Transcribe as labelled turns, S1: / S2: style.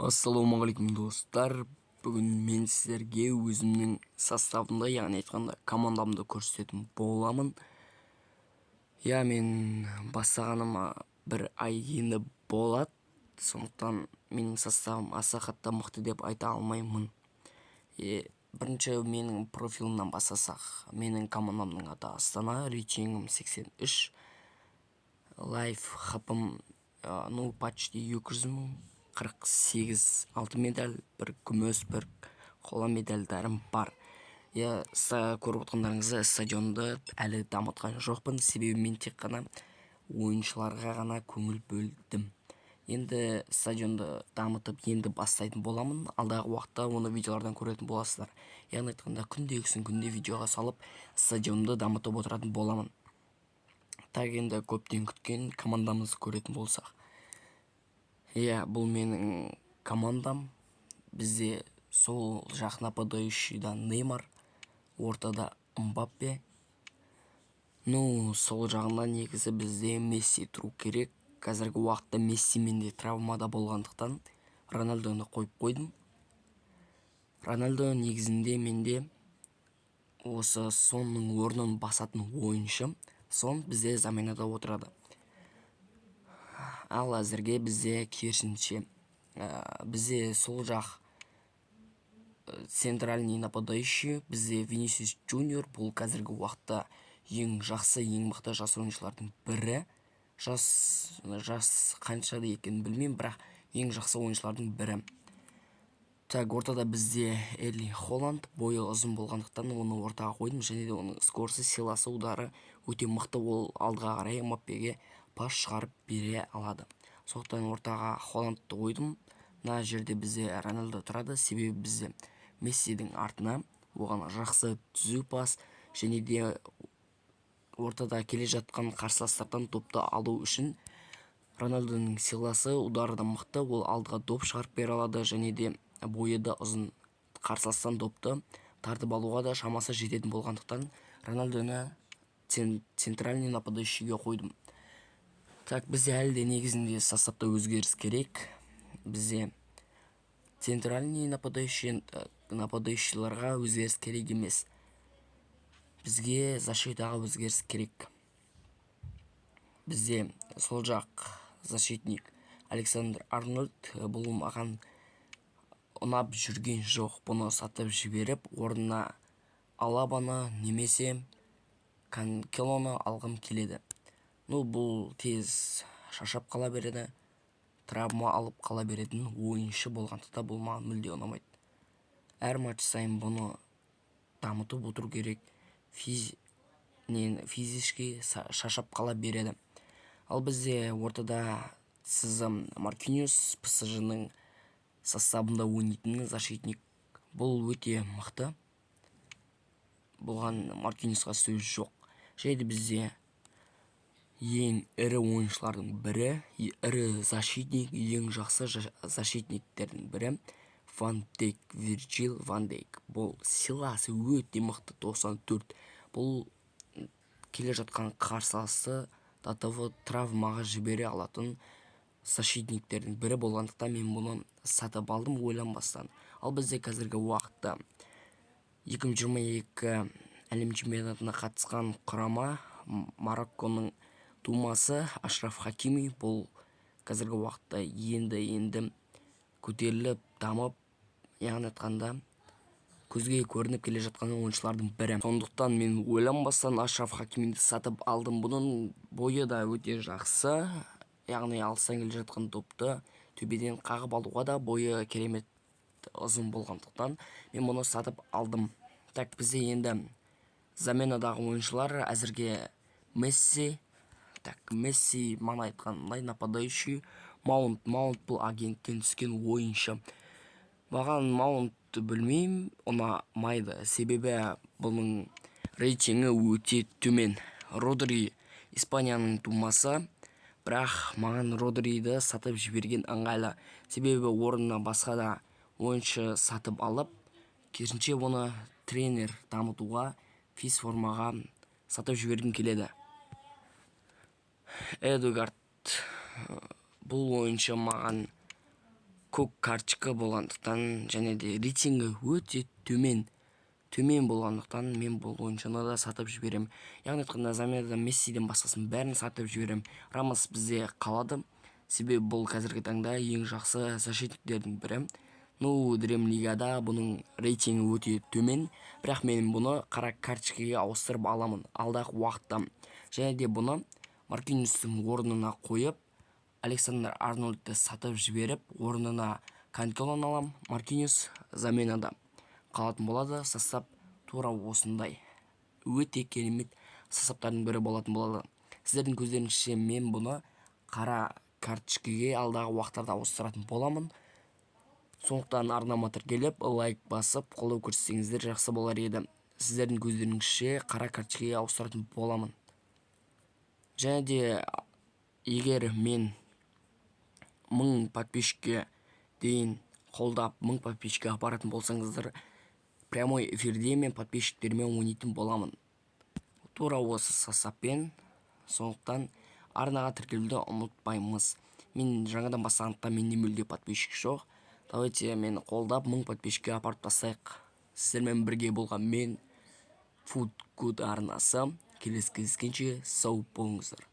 S1: Ассалаумағалейкум достар. Бүгін мен сіздерге өзімнің составымда, яғни айтқанда командамды көрсететін боламын. Мен бастағаныма бір ай енді болады. Сондықтан менің составым аса қатты мықты деп айта алмаймын. Бірінші менің профилімнен бастасақ, менің командамның аты Астана, рейтингім 83, лайф хапым почти 200 мың, 48 алтын медаль, бір күміс, бір қола медальдарым бар. Көріп отқандарыңыздай стадионды әлі дамытқан жоқпын, себебі мен тек қана ойыншыларға ғана көңіл бөлдім. Енді стадионды дамытып енді бастайтын боламын. Алдағы уақытта оны видеолардан көретін боласыздар. Яғни айтқанда күнде видеоға салып стадионды дамытып отыратын боламын. Енді көптен күткен командамызды көретін болсақ. Бұл менің командам. Бізде сол жақ нападающийда Неймар, ортада Мбаппе. Сол жағында негізі бізде Месси тұру керек. Қазіргі уақытта Месси менде травмада болғандықтан Рональдоны қойып қойдым. Рональдо негізінде менде осы Сонның орнын басатын ойыншы. Сон бізде заменада отырады. Ал әзірге бізде керісінше, бізде сол жақ центральный нападающий, бізде Винисиус Джуниор. Бұл қазіргі уақытта ең жақсы, ең мықты жас ойыншылардың бірі. Жас қаншада екенін білмеймін, бірақ ең жақсы ойыншылардың бірі. Ортада бізде Эрлинг Холланд, бойы ұзын болғандықтан оны ортаға қойдым, және де оның скорсы, силасы, удары өте мықты. Ол алдыға қарай Мбаппеге пас шығарып бере алады. Сондықтан ортаға Холландты қойдым. Мына жерде бізде Рональдо тұрады, себебі бізде Мессидің артына оған жақсы түзу пас, және де ортада келе жатқан қарсыластардан топты алу үшін Рональдоның силасы, удары да мықты. Ол алдыға доп шығарып бере алады, және де бойы да ұзын. Қарсыластан допты тартып алуға да шамасы жететін болғандықтан Рональдоны центральный нападающийге қойдым. Бізде әлі де негізінде составта өзгеріс керек. Бізде центральный нападающийларға өзгеріс керек емес. Бізге защитаға өзгеріс керек. Бізде сол жақ защитник Александр Арнольд. Бұл маған ұнап жүрген жоқ. Бұны сатып жіберіп, орнына Алабаны немесе Канкелоны алғым келеді. Бұл тез шашап қала береді, травма алып қала беретін ойыншы болғандықтан бұл маған мүлде ұнамайды. Әр матч сайын бұны дамытып отыру керек. Физически шашап қала береді. Ал бізде ортада Маркиниус, ПСЖ-ның составында ойнайтын защитник. Бұл өте мықты. Бұған Маркиниусқа сөз жоқ. Және бізде ең ірі ойыншылардың бірі, ірі защитник, ең жақсы защитниктердің бірі Ван Дейк, Вирджил Ван Дейк. Бұл силасы өте мықты, 94. Бұл келе жатқан қарсыласы травмаға жібере алатын защитниктердің бірі болғандықтан мен бұны сатып алдым ойланбастан. Ал бізде қазіргі уақытта 2022 әлем чемпионатына қатысқан құрама Марокконың тумасы Ашраф Хакими. Бұл қазіргі уақытта енді көтеріліп, дамып, яғни айтқанда көзге көрініп келе жатқан ойыншылардың бірі. Сондықтан мен ойланбастан Ашраф Хакимиді сатып алдым. Бұның бойы да өте жақсы, яғни алыстан келе жатқан допты төбеден қағып алуға да бойы керемет ұзын болғандықтан мен бұны сатып алдым. Бізде енді заменадағы ойыншылар әзірге Месси, мана айтқандай нападающий, Маунт бұл агенттен түскен ойыншы. Маған Маунтты білмеймін, ұнамайды, себебі бұның рейтингі өте төмен. Родри Испанияның тумасы, бірақ маған Родриді сатып жіберген ыңғайлы, себебі орнына басқа да ойыншы сатып алып, керісінше оны тренер дамытуға, физ формаға сатып жібергім келеді. Эдугард, бұл ойыншы маған көк карточка болгондуктан және де рейтинги өтө төмен болгондуктан мен бул оюнчуну да сатып жиберем. Яғни айтканда заменада Мессиден башкасын бәрін сатып жиберем. Рамос бизде калады. Себеби бул азыркы таңда эң жакшы защитниктердин бири. Дрем лигада бунун рейтинги өтө төмен, бирок мен буну кара карточкага ауыстырып аламын алдагы убакытта. Және де буну Маркиньостун ордуна коюп, Александр Арнольдду сатып жиберип, ордуна Кантелону алам. Маркиньос заменада калатын болот. Состав туура осундай. Өтө керемет составдардын бири болатын болот. Сиздердин көздөрүңүзчө мен буну кара карточкага алдагы убактарда ауыстыратын боламын. Сондуктан арнама тиркелип, лайк басып, колдоо көрсөтсөңүздөр жакшы болор эди. Сиздердин көздөрүңүзчө кара карточкага ауыстыратын боламын. Және де эгер мен 1000 подписчикке дейин колдоп 1000 подписчикке баратын болсоңуздар, прямой эфирде мен подписчиктериме ойнойтун боламын. Туура осы составпен. Сондуктан арнага тиркелүүнү унутпайбыз. Мен жаңадан баштагандыктан менде мүлдө подписчик жок. Давайте мени колдоп 1000 подписчикке апарып тастайык. Сиздер менен бирге болгон мен Food Good арнасы. Келесі кездескенче сау болуңуздар.